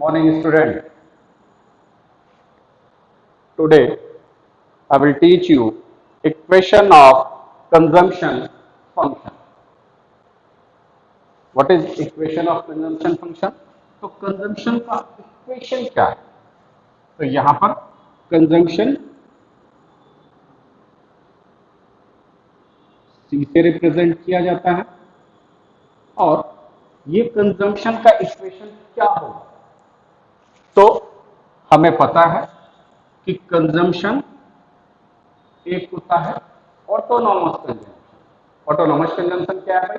Morning student. Today I will teach you equation of consumption function. What is equation of consumption function? तो consumption का equation क्या है? तो यहाँ पर consumption C से रिप्रेजेंट किया जाता है और ये कंजम्पशन का इक्वेशन क्या होगा? तो हमें पता है कि कंजम्पशन एक होता है ऑटोनॉमस कंजम्पशन। ऑटोनॉमस कंजम्पशन क्या है भाई?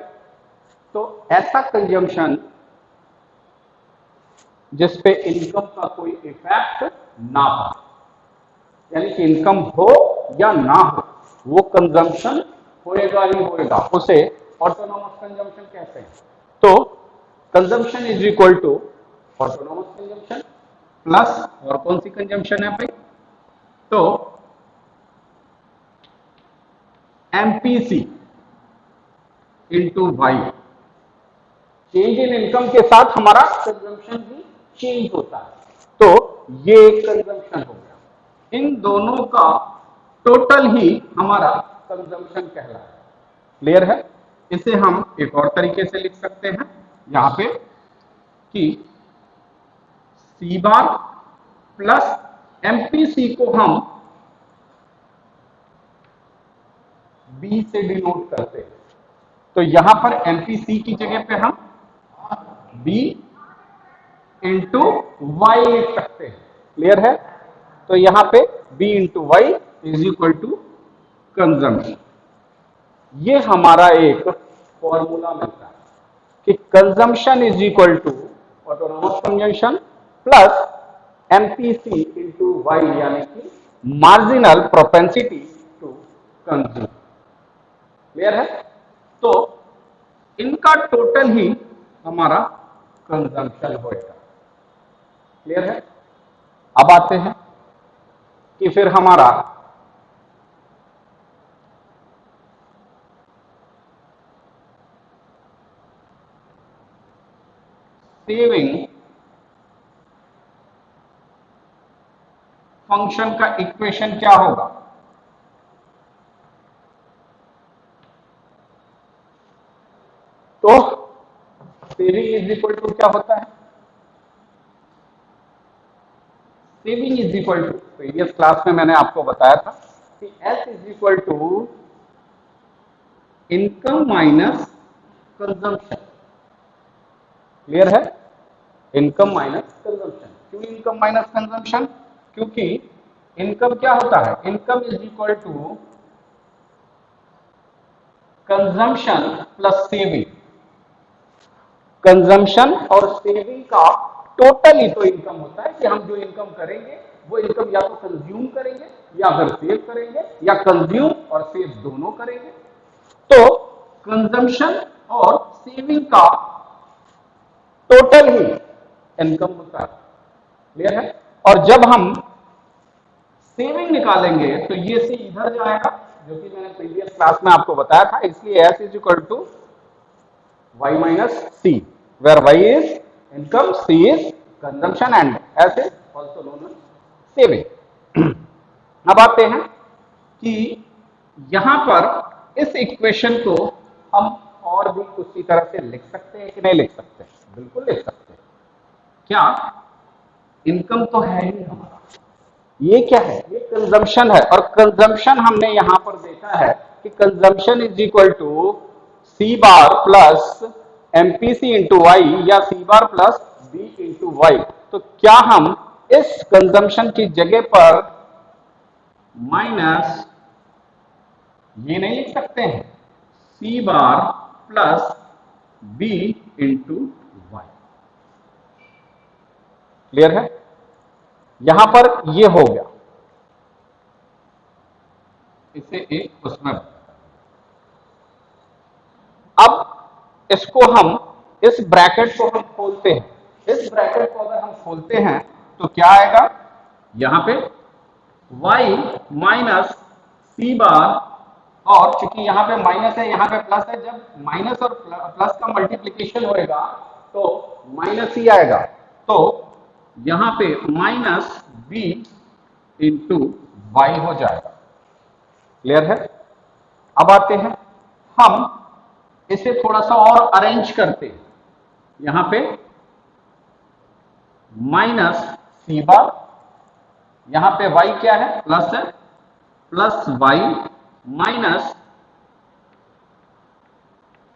तो ऐसा कंजम्पशन जिसपे इनकम का कोई इफेक्ट ना पड़े, यानी कि इनकम हो या ना हो वो कंजम्पशन होएगा ही होएगा, उसे ऑटोनॉमस कंजम्पशन कहते हैं। तो consumption is equal to autonomous consumption plus और कौन सी कंजम्पशन है भाई? तो MPC into y. Change in income के साथ हमारा कंजम्पशन भी चेंज होता है, तो ये कंजम्पशन हो गया। इन दोनों का टोटल ही हमारा कंजम्पशन कहलाता है। क्लियर है? इसे हम एक और तरीके से लिख सकते हैं यहां पे कि सी बार प्लस एमपीसी को हम बी से डिनोट करते हैं। तो यहां पर एमपीसी की जगह पे हम बी इंटू वाई लिख सकते हैं। क्लियर है? तो यहां पे b into y is equal to consumption. ये हमारा एक फॉर्मूला मिलता है कि consumption is equal to autonomous consumption plus MPC into y, यानी कि marginal propensity to consume. Clear है? तो इनका टोटल ही हमारा कंजम्पशन होगा। क्लियर है? अब आते हैं कि फिर हमारा सेविंग फंक्शन का इक्वेशन क्या होगा? तो सेविंग इज इक्वल टू क्या होता है? Saving is equal to, previous class में मैंने आपको बताया था कि S is equal to income minus consumption. Clear है? Income minus consumption. क्यों इनकम माइनस कंजम्पशन? क्योंकि इनकम क्या होता है? Income is equal to consumption plus saving. Consumption और सेविंग का टोटल ही तो इनकम होता है कि हम जो इनकम करेंगे वो इनकम या तो कंज्यूम करेंगे या फिर सेव करेंगे या कंज्यूम और सेव दोनों करेंगे। तो कंजम्पशन और सेविंग का टोटल ही इनकम होता है। क्लियर है? और जब हम सेविंग निकालेंगे तो ये से इधर जाएगा, जो कि मैंने प्रीवियस क्लास में आपको बताया था। इसलिए s is equal to y minus c, where y is income, c is consumption and s is also known as saving. अब आते हैं कि यहां पर इस इक्वेशन को हम और भी उसी तरह से लिख सकते हैं कि नहीं लिख सकते? बिल्कुल लिख सकते हैं। क्या? इनकम तो है ही हमारा, ये क्या है? ये कंजम्पशन है, और कंजम्पशन हमने यहां पर देखा है कि consumption is equal to C bar plus MPC into Y या C bar plus B into Y. तो क्या हम इस कंजम्पशन की जगह पर माइनस ये नहीं लिख सकते हैं? C bar plus B into Y. Clear है? यहां पर ये हो गया, इसे एक उसमें। अब इसको हम, इस ब्रैकेट को हम खोलते हैं। इस ब्रैकेट को अगर हम खोलते हैं तो क्या आएगा? यहां पे y माइनस सी बार, और चूंकि यहां पे माइनस है यहां पे प्लस है, जब माइनस और प्लस का मल्टीप्लीकेशन होएगा तो माइनस ही आएगा। तो यहां पे माइनस बी इंटू वाई हो जाएगा। क्लियर है? अब आते हैं हम इसे थोड़ा सा और अरेंज करते हैं। यहां पे माइनस सी बार, यहां पे वाई क्या है, प्लस है, plus Y minus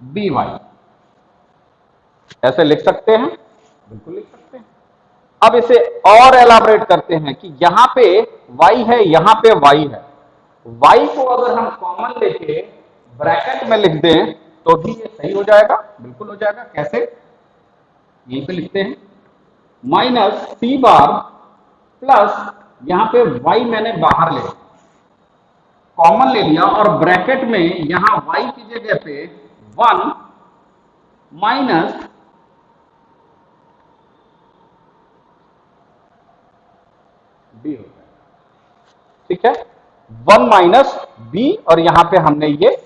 B Y. ऐसे लिख सकते हैं? बिल्कुल लिख सकते हैं। अब इसे और एलाबोरेट करते हैं कि यहां पे y है, यहां पे y है। y को अगर हम कॉमन लेके ब्रैकेट में लिख दें तो भी ये सही हो जाएगा, बिल्कुल हो जाएगा। कैसे? यहीं पे लिखते हैं माइनस सी बार प्लस यहां पे y मैंने बाहर ले कॉमन ले लिया और ब्रैकेट में यहां y की जगह पे 1 माइनस बी होता है। ठीक है, 1 माइनस बी और यहां पे हमने ये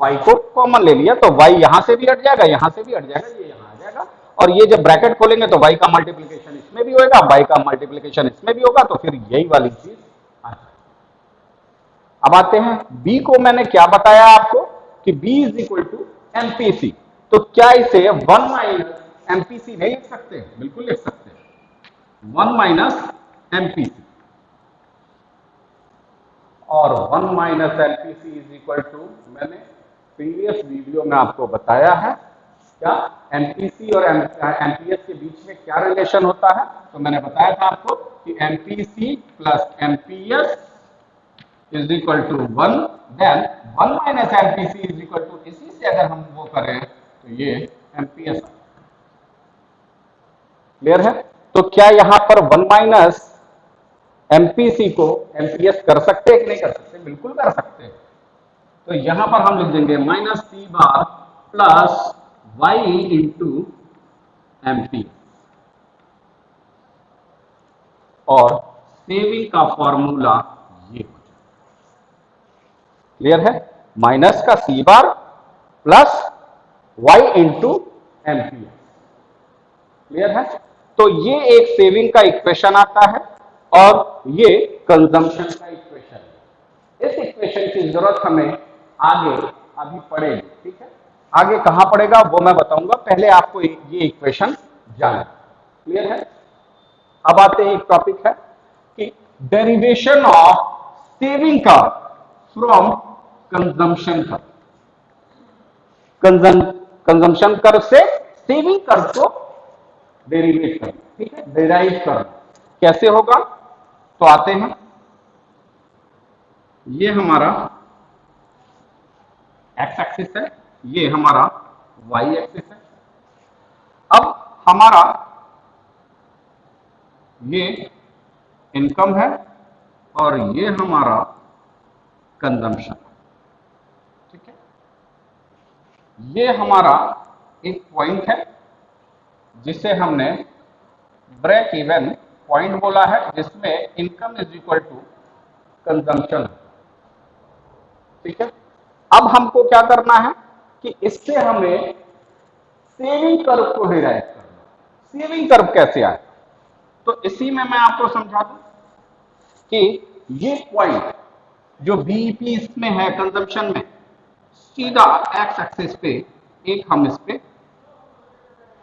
y को कॉमन ले लिया तो y यहां से भी हट जाएगा, यहां से भी हट जाएगा, ये यहां आ जाएगा। और ये जब ब्रैकेट खोलेंगे तो y का मल्टीप्लिकेशन इसमें भी होगा, y का मल्टीप्लिकेशन इसमें भी होगा, तो फिर यही वाली चीज आ जाएगी। अब आते हैं b को, मैंने क्या बताया आपको कि b is equal to MPC. तो क्या इसे 1 माइनस एमपीसी नहीं लिख सकते? बिल्कुल लिख सकते हैं, 1 माइनस एमपीसी। और 1 minus LPC is equal to, मैंने प्रीवियस वीडियो में आपको बताया है क्या एमपीसी और एमपीएस के बीच में क्या रिलेशन होता है। तो मैंने बताया था आपको कि MPC plus MPS is equal to 1, then 1 minus MPC is equal to, इसी से अगर हम वो करें तो ये एमपीएस। क्लियर है? तो क्या यहां पर 1 माइनस एमपीसी को एमपीएस कर सकते हैं कि नहीं कर सकते? बिल्कुल कर सकते हैं। तो यहां पर हम लिख देंगे minus C bar plus Y into MPS. और सेविंग का फॉर्मूला ये हो जाए। क्लियर है? माइनस का C bar plus Y into MPS. Clear है? तो ये एक सेविंग का इक्वेशन आता है और ये कंजम्पशन का इक्वेशन है। इस इक्वेशन की जरूरत हमें आगे अभी पड़ेगी। ठीक है, आगे कहां पड़ेगा वो मैं बताऊंगा, पहले आपको ये इक्वेशन जानना। क्लियर है? अब आते हैं, एक टॉपिक है कि derivation of saving curve from consumption curve. Consumption curve से सेविंग कर्व को डेरिवेट करना। ठीक है, डेराइव करना कैसे होगा? तो आते हैं, ये हमारा एक्स एक्सिस है, ये हमारा वाई एक्सिस है। अब हमारा ये इनकम है और ये हमारा कंजम्पशन। ठीक है, ये हमारा एक पॉइंट है जिसे हमने ब्रेक इवन पॉइंट बोला है, जिसमें income is equal to consumption. ठीक है, अब हमको क्या करना है कि इससे हमें सेविंग कर्व को डिराइव करना। सेविंग कर्व कैसे आए? तो इसी में मैं आपको समझा दूं कि ये पॉइंट जो बीईपी इसमें है कंजम्पशन में, सीधा एक्स एक्सिस पे एक हम इस पे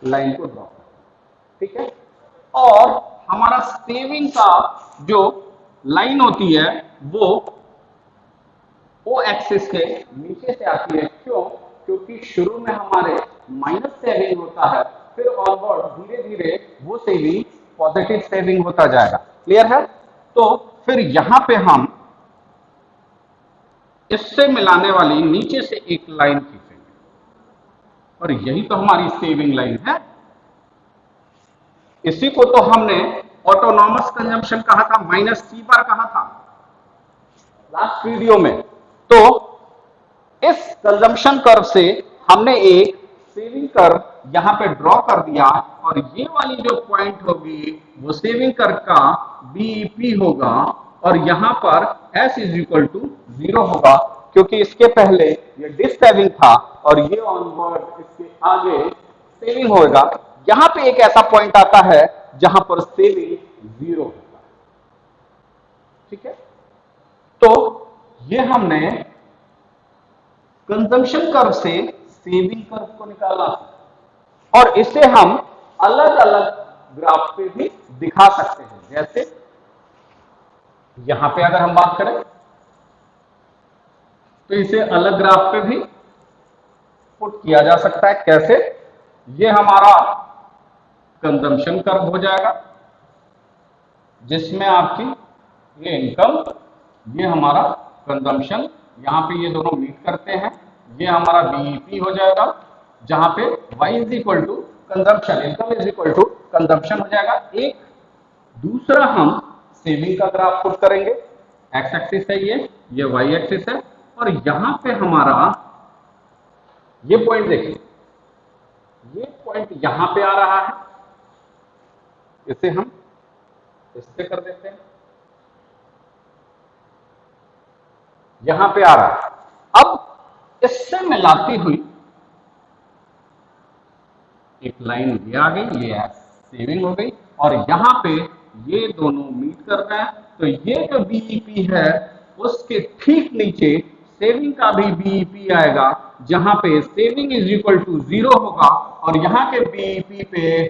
लाइन को ड्रॉ करें। ठीक है, और हमारा सेविंग का जो लाइन होती है वो ओ एक्सिस के नीचे से आती है। क्यों? क्योंकि शुरू में हमारे माइनस सेविंग होता है, फिर ऑनवर्ड धीरे धीरे वो सेविंग पॉजिटिव सेविंग होता जाएगा। क्लियर है? तो फिर यहां पे हम इससे मिलाने वाली नीचे से एक लाइन खींचेंगे और यही तो हमारी सेविंग लाइन है। इसी को तो हमने ऑटोनॉमस कंजम्पशन कहा था, माइनस सी बार कहा था लास्ट वीडियो में। तो इस कंजम्पशन कर्व से हमने एक सेविंग कर्व यहां पे ड्रॉ कर दिया और ये वाली जो पॉइंट होगी वो सेविंग कर्व का बीईपी होगा और यहां पर s इज इक्वल टू 0 होगा, क्योंकि इसके पहले ये डिस सेविंग था और ये ऑनवर्ड इसके आगे सेविंग होगा। यहां पे एक ऐसा पॉइंट आता है जहां पर सेविंग 0 होता है। ठीक है, तो ये हमने कंजम्पशन कर्व से सेविंग कर्व को निकाला और इसे हम अलग अलग ग्राफ पे भी दिखा सकते हैं। जैसे यहां पे अगर हम बात करें तो इसे अलग ग्राफ पे भी पुट किया जा सकता है। कैसे? ये हमारा कंजम्पशन कर्व हो जाएगा जिसमें आपकी ये इनकम, ये हमारा कंजम्पशन, यहां पे ये दोनों मीट करते हैं, ये हमारा बीईपी हो जाएगा जहां पे y is equal to consumption, income is equal to consumption हो जाएगा। एक दूसरा हम सेविंग का ग्राफ पुट करेंगे, एक्स एक्सिस है ये वाई एक्सिस है, और यहां पे हमारा ये पॉइंट देखिए, ये पॉइंट यहां पे आ रहा है, इसे हम इससे कर देते हैं, यहां पे आ रहा है। अब इससे मिलाती हुई एक लाइन ये आ गई, ये सेविंग हो गई, और यहां पे ये दोनों मीट कर रहे हैं, तो ये जो बीईपी है उसके ठीक नीचे सेविंग का भी बीईपी आएगा जहां पे सेविंग इज इक्वल टू 0 होगा और यहां के बीईपी पे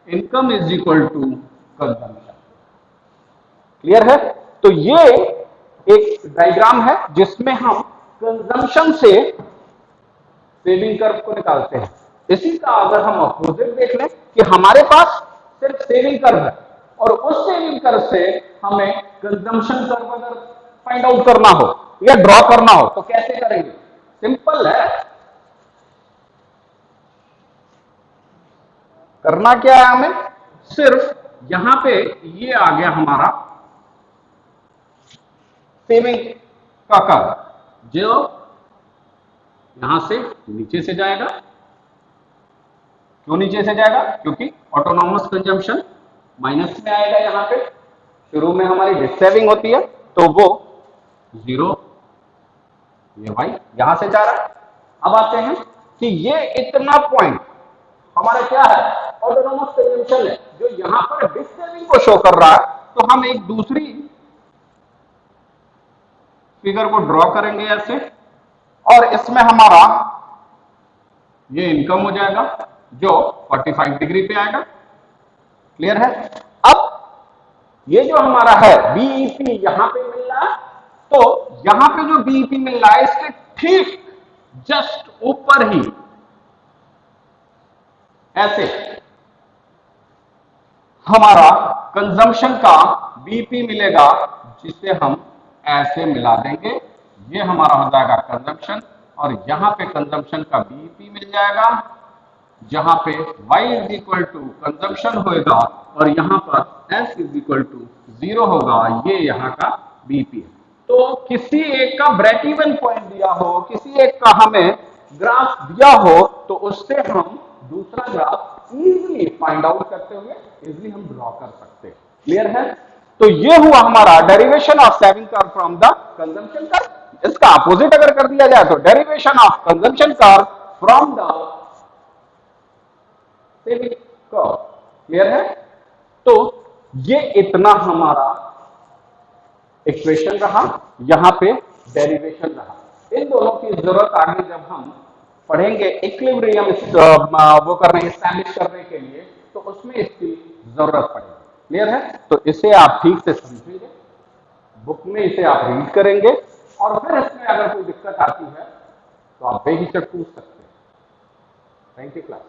income is equal to consumption. Clear है? तो ये एक डायग्राम है जिसमें हम कंजम्पशन से सेविंग कर्व को निकालते हैं। इसी का अगर हम अपोजिट देख लें कि हमारे पास सिर्फ सेविंग कर्व है और उस सेविंग कर्व से हमें कंजम्पशन कर्व अगर फाइंड आउट करना हो या ड्रॉ करना हो तो कैसे करेंगे? सिंपल है, करना क्या है हमें, सिर्फ यहां पे ये आ गया हमारा सेविंग का कर्व जो यहां से नीचे से जाएगा। क्यों नीचे से जाएगा? क्योंकि ऑटोनॉमस कंजम्पशन माइनस में आएगा, यहां पे शुरू में हमारी डिस सेविंग होती है तो वो 0, ये वाई यहां से जा रहा है। अब आते हैं कि ये इतना पॉइंट हमारा क्या है, ऑटोनॉमस कंजम्पशन है जो यहां पर डिस सेविंग को शो कर रहा है। तो हम एक दूसरी फिगर को ड्रॉ करेंगे ऐसे, और इसमें हमारा ये इनकम हो जाएगा जो 45 डिग्री पे आएगा। क्लियर है? अब ये जो हमारा है बीईपी यहां पे मिल रहा है, तो यहां पे जो बीईपी मिल रहा है इसके ठीक जस्ट ऊपर ही ऐसे हमारा कंजम्पशन का बीईपी मिलेगा जिसे हम ऐसे मिला देंगे। ये हमारा हो जाएगा कंजम्पशन और यहां पे कंजम्पशन का बीईपी मिल जाएगा जहां पे y is equal to consumption होगा और यहां पर s इज इक्वल टू 0 होगा। ये यहां का बीईपी है। तो किसी एक का ब्रेक इवन पॉइंट दिया हो, किसी एक का हमें ग्राफ दिया हो, तो उससे हम दूसरा ग्राफ इजीली फाइंड आउट करते हुए इजीली हम ड्रॉ कर सकते हैं। क्लियर है? तो ये हुआ हमारा derivation of saving curve from the consumption curve. इसका अपोजिट अगर कर दिया जाए तो derivation of consumption curve from the saving curve. Clear है? तो ये इतना हमारा इक्वेशन रहा, यहां पे डेरिवेशन रहा। इन दोनों की जरूरत आगे जब हम पढ़ेंगे इक्विलिब्रियम वो करने एस्टैब्लिश करने के लिए, तो उसमें इसकी जरूरत पड़ेगी। क्लियर है? तो इसे आप ठीक से समझेंगे, बुक में इसे आप रीड करेंगे और फिर इसमें अगर कोई दिक्कत आती है तो आप बेहिचक पूछ सकते हैं। Thank you class.